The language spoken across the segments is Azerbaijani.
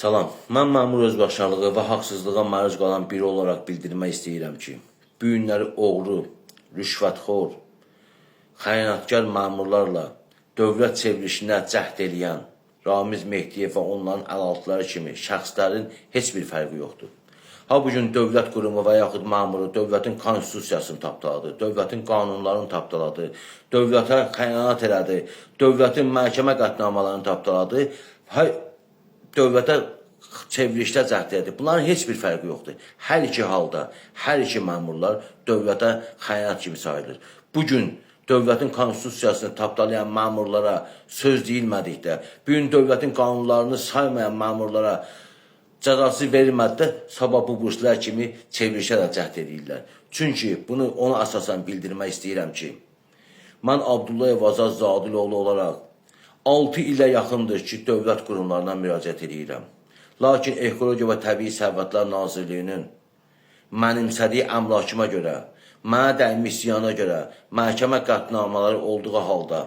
Salam, mən məmur özbaşınalığı və haqsızlığa məruz qalan biri olaraq bildirmək istəyirəm ki, bu günləri oğru, rüşvətxor, xəyanətkar məmurlarla dövlət çevrilişinə cəhd eləyən Ramiz Mehdiyev və onların əlaltıları kimi şəxslərin heç bir fərqi yoxdur. Ha bugün dövlət qurumu və yaxud məmuru dövlətin konstitusiyasını tapdaladı, dövlətin qanunlarını tapdaladı, dövlətə xəyanət elədi, dövlətin məhkəmə qətnamələrini tapdaladı, dövlətə çevrilişdə cəhd edir. Bunların heç bir fərqi yoxdur. Hər iki halda, hər iki məmurlar dövlətə xəyanət kimi sayılır. Bugün dövlətin konstitusiyasını tapdalayan məmurlara söz deyilmədikdə, bugün dövlətin qanunlarını saymayan məmurlara cəzası verilmədikdə, sabah bu burslar kimi çevrilişə də cəhd edirlər. Çünki bunu ona əsasən bildirmək istəyirəm ki, mən Abdullayev Azaz Zadiloğlu olaraq 6 ilə yaxındır ki, dövlət qurumlarına müraciət edirəm. Lakin Ekologiya və Təbii Sərvətlər Nazirliyinin mənimsədiyi əmlakıma görə, mənə dəymiş ziyana görə məhkəmə qətnamələri olduğu halda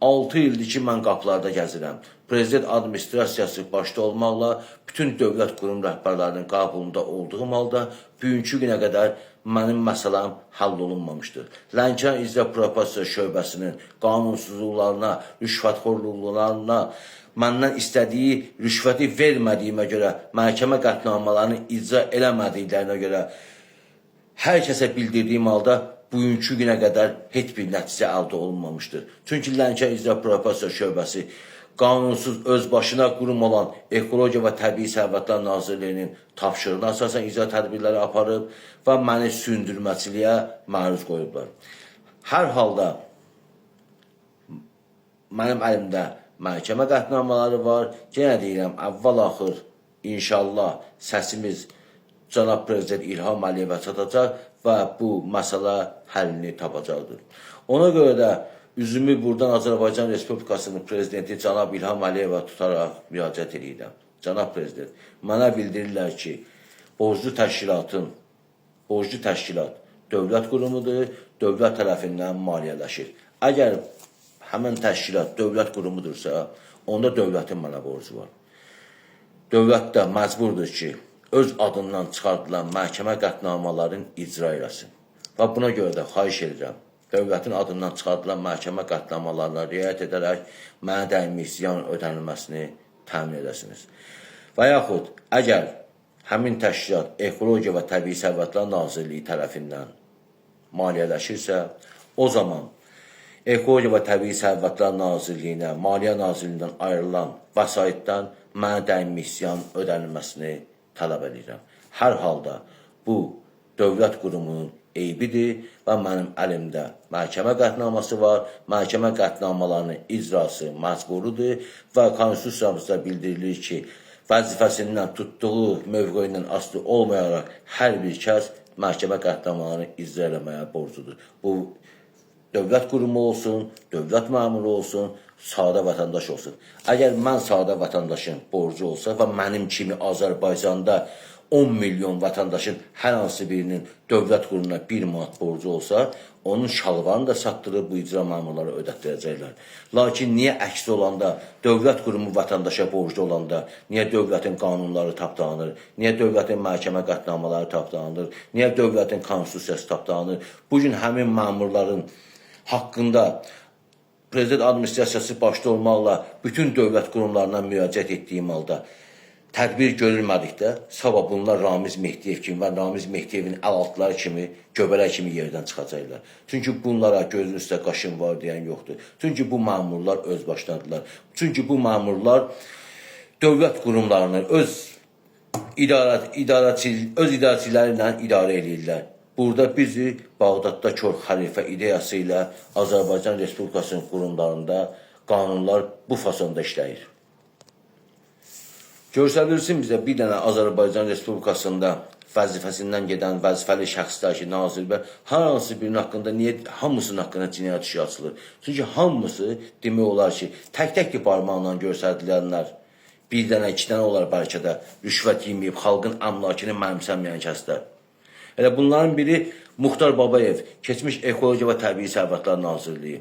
6 ildir ki, mən qapılarda gəzirəm. Prezident administrasiyası başda olmaqla bütün dövlət qurum rəhbərlərinin qabulunda olduğum halda bugünkü günə qədər mənim məsələm həll olunmamışdır. Lənkəran İcra Prokurorluğu şöbəsinin qanunsuzluqlarına, rüşvətxorluqlarına, məndən istədiyi rüşvəti vermədiyimə görə, məhkəmə qətnamələrini icra eləmədiklərinə görə hər kəsə bildirdiyim halda bugünkü günə qədər heç bir nəticə əldə olunmamışdır. Çünki Lənkəran İcra Prokurorluğu şöbəsi qanunsuz özbaşına qurum olan Ekologiya və Təbii Sərvətlər Nazirliyinin tapşırığına əsasən icra tədbirləri aparıb və məni sündürməçiliyə məruz qoyublar. Hər halda mənim əlimdə məhkəmə qətnamələri var. Yenə deyirəm, əvvəl-axır inşallah səsimiz cənab Prezident İlham Əliyevə çatacaq və bu məsələ həllini tapacaqdır. Ona görə də üzümü buradan Azərbaycan Respublikasının Prezidenti cənab İlham Əliyevə tutaraq müraciət edirəm. Cənab Prezident, mənə bildirirlər ki, borclu təşkilat dövlət qurumudur, dövlət tərəfindən maliyyələşir. Əgər həmin təşkilat dövlət qurumudursa, onda dövlətin mənə borcu var. Dövlət də məcburdur ki, öz adından çıxardılan məhkəmə qətnamələrini icra eləsin. Və buna görə də xahiş edirəm, dövlətin adından çıxardılan məhkəmə qətnamalarına riayət edərək mənə dəymiş ziyan ödənilməsini təmin edəsiniz. Və yaxud əgər həmin təşkilat Ekologiya və Təbii Sərvətlər Nazirliyi tərəfindən maliyyələşirsə, o zaman Ekologiya və Təbii Sərvətlər Nazirliyinə, Maliyyə Nazirliyindən ayrılan vəsaitdən mənə dəymiş ziyan ödənilməsini tələb edirəm. Hər halda bu dövlət qurumunun eybidir və mənim əlimdə məhkəmə qətnaməsi var. Məhkəmə qətnamələrinin icrası məcburidir və konstitusiyamızda bildirilir ki, vəzifəsindən tutduğu mövqeyindən asılı olmayaraq hər bir kəs məhkəmə qətnamələrini icra eləməyə borcudur. Bu dövlət qurumu olsun, dövlət məmuru olsun, sadə vətəndaş olsun. Əgər mən sadə vətəndaşın borcu olsa və mənim kimi Azərbaycanda 10 milyon vətəndaşın hər hansı birinin dövlət qurumuna 1 manat borcu olsa, onun şalvarını da satdırıb bu icra məmurları ödətdirəcəklər. Lakin niyə əksi olanda, dövlət qurumu vətəndaşa borclu olanda, niyə dövlətin qanunları tapdalanır, niyə dövlətin məhkəmə qətnamələri tapdalanır, niyə dövlətin konstitusiyası tapdalanır? Bugün həmin məmurların haqqında Prezident administrasiyası başda olmaqla bütün dövlət qurumlarına müraciət etdiyim halda tədbir görülmədikdə, sabah bunlar Ramiz Mehdiyev kimi və Ramiz Mehdiyevin əlaltıları kimi, göbələk kimi yerdən çıxacaqlar. Çünki bunlara gözün üstə qaşın var deyən yoxdur. Çünki bu məmurlar özbaşınadırlar. Çünki bu məmurlar dövlət qurumlarını öz idarəçiləri ilə idarə edirlər. Burada bizi Bağdadda kör xəlifə ideyası ilə Azərbaycan Respublikasının qurumlarında qanunlar bu fasonda işləyir. Göstərilsin bizə bir dənə Azərbaycan Respublikasında vəzifəsindən gedən vəzifəli şəxslər ki, nazirlər, hər hansı birinin haqqında, niyə hamısının haqqında cinayət işi açılır? Çünki hamısı demək olar ki, tək-tək ki barmaqla göstərdilənlər, bir dənə, iki dənə olar bəlkə də rüşvət yeməyib, xalqın əmlakını mənimsəməyən kəslər. Bunların biri Muxtar Babayev, keçmiş Ekologiya və Təbii Sərvətlər Nazirliyi.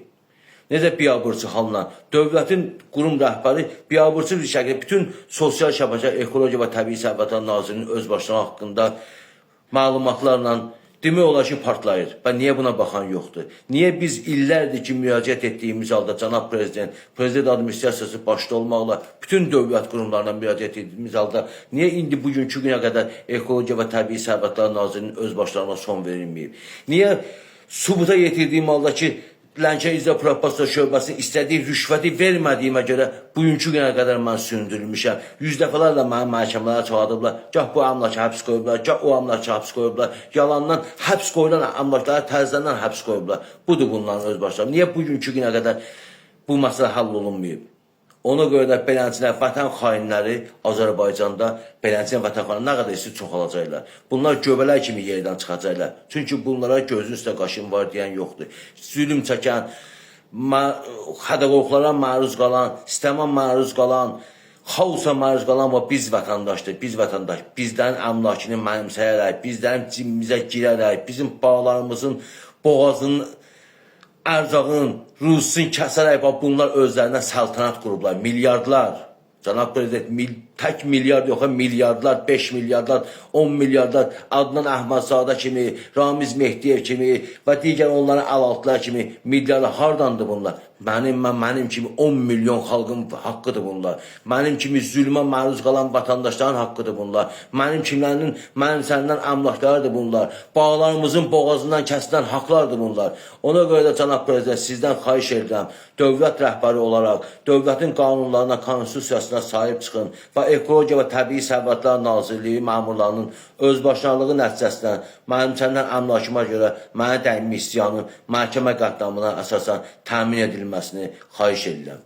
necə biabırçı halına, dövlətin qurum rəhbəri biabırçı bir şəkildə bütün sosial şəbəkə, ekologiya və təbii sərvətlər Nazirinin özbaşına haqqında məlumatlarla demək olar ki, partlayır. Və niyə buna baxan yoxdur? Niyə biz illərdir ki, müraciət etdiyimiz halda cənab prezident administrasiyası başda olmaqla bütün dövlət qurumlarına müraciət etdiyimiz halda niyə indi bugünkü günə qədər Ekologiya və Təbii Sərvətlər Nazirinin özbaşlarına son verilməyib? Niyə sübuta yetirdiyim halda ki, Lənkəran İcra Prokurorluğu şöbəsinin istədiyi rüşvəti vermədiyimə görə bugünkü günə qədər mən sündürülmüşəm. Yüz dəfələrlə məni məhkəmələrə çağırdıblar. Gah bu əmlakı həbs qoyublar, gah o əmlakı həbs qoyublar. Yalandan həbs qoyulan əmlakları təzədən həbs qoyublar. Budur bunların özbaşları. Niyə bugünkü günə qədər bu məsələ həll olunmayıb? Ona görə də beləncələr vətən xainləri Azərbaycanda beləncələr vətən xainləri nə qədər istəyir çoxalacaqlar. Bunlar göbələk kimi yerdən çıxacaqlar. Çünki bunlara gözün üstə qaşın var deyən yoxdur. Zülüm çəkən, xədəqorxlara məruz qalan, sistemə məruz qalan, xaosa məruz qalan biz vətəndaşdır, biz vətəndaş. Bizdən əmlakını mənimsəyərək, bizdən cibimizə girərək, bizim bağlarımızın boğazının ərzağın, rusun kəsərək bunlar özlərinə səltanət qurublar. Milyardlar, cənab prezident, tək milyard yox, milyardlar, 5 milyardlar, 10 milyardlar, Adnan Əhmədzadə kimi, Ramiz Mehdiyev kimi və digər onların əlaltılar kimi milyardlar hardandır bunlar? Mənim kimi 10 milyon xalqın haqqıdır bunlar. Mənim kimi zülmə məruz qalan vətəndaşların haqqıdır bunlar. Mənim səndən əmlaklarıdır bunlar. Bağlarımızın boğazından kəsilən haqlardır bunlar. Ona görə də cənab prezident sizdən xahiş edirəm, dövlət rəhbəri olaraq, dövlətin qanunlarına, konstitusiyasına sahib çıxın və Ekologiya və Təbii Sərvətlər Nazirliyi məmurlarının özbaşınalığı nəticəsində mənim səndən əmlakıma görə mənə dəymiş isyanın məhkəmə qətnamına əsasən təmin edilməsini xahiş edirəm.